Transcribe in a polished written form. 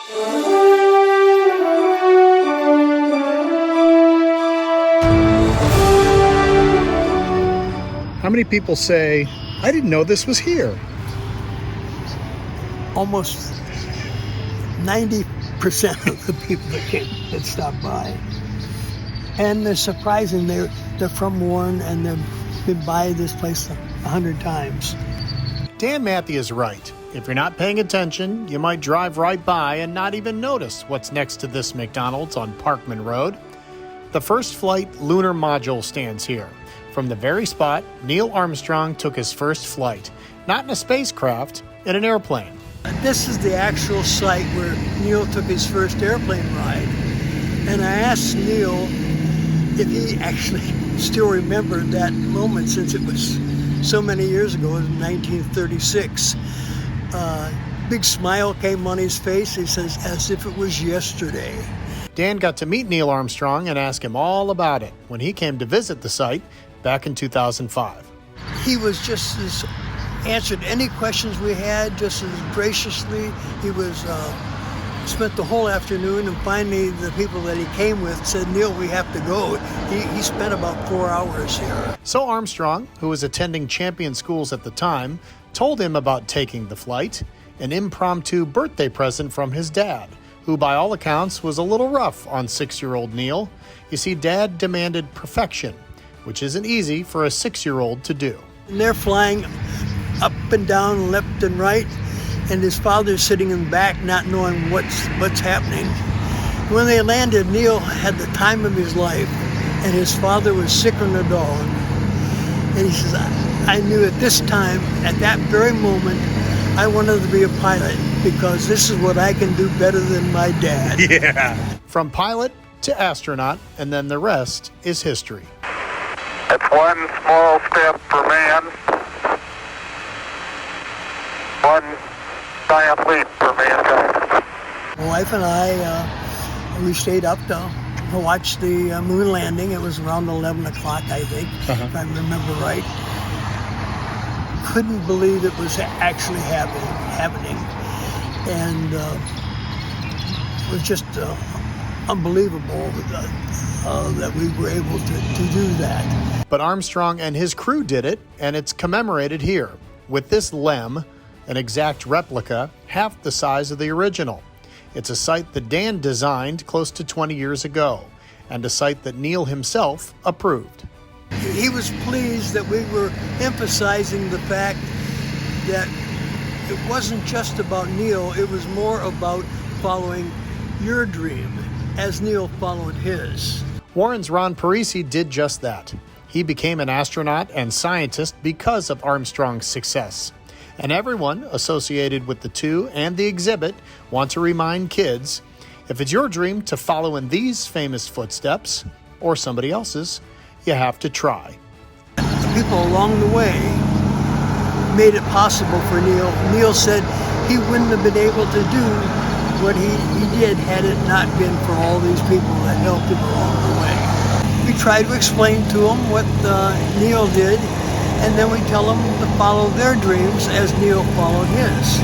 How many people say, I didn't know this was here? Almost 90% of the people that stop by. And they're surprising. They're from Warren, and they've been by this place 100 times. Dan Matthew is right. If you're not paying attention, you might drive right by and not even notice what's next to this McDonald's on Parkman Road. The first flight Lunar Module stands here. From the very spot Neil Armstrong took his first flight, not in a spacecraft, in an airplane. This is the actual site where Neil took his first airplane ride. And I asked Neil if he actually still remembered that moment, since it was so many years ago. It was 1936. Big smile came on his face. He says, as if it was yesterday. Dan got to meet Neil Armstrong and ask him all about it when he came to visit the site back in 2005. He was just as answered any questions we had just as graciously. He was spent the whole afternoon, and finally the people that he came with said, Neil, we have to go. He spent about 4 hours here. So Armstrong, who was attending Champion schools at the time, told him about taking the flight, an impromptu birthday present from his dad, who by all accounts was a little rough on 6-year-old Neil. You see, Dad demanded perfection, which isn't easy for a 6-year-old to do. And they're flying up and down, left and right, and his father's sitting in the back not knowing what's happening. When they landed, Neil had the time of his life, and his father was sicker than a dog. And he says, I knew at this time, at that very moment, I wanted to be a pilot, because this is what I can do better than my dad. Yeah. From pilot to astronaut, and then the rest is history. It's one small step for man, one giant leap for mankind. My wife and I, we stayed up to watch the moon landing. It was around 11 o'clock, I think, if I remember right. Couldn't believe it was actually happening. And it was just unbelievable that we were able to do that. But Armstrong and his crew did it, and it's commemorated here with this LEM, an exact replica, half the size of the original. It's a site that Dan designed close to 20 years ago, and a site that Neil himself approved. He was pleased that we were emphasizing the fact that it wasn't just about Neil, it was more about following your dream as Neil followed his. Warren's Ron Parisi did just that. He became an astronaut and scientist because of Armstrong's success. And everyone associated with the two and the exhibit want to remind kids, if it's your dream to follow in these famous footsteps, or somebody else's, you have to try. The people along the way made it possible for Neil. Neil said he wouldn't have been able to do what he did had it not been for all these people that helped him along the way. We try to explain to them what Neil did, and then we tell them to follow their dreams as Neil followed his.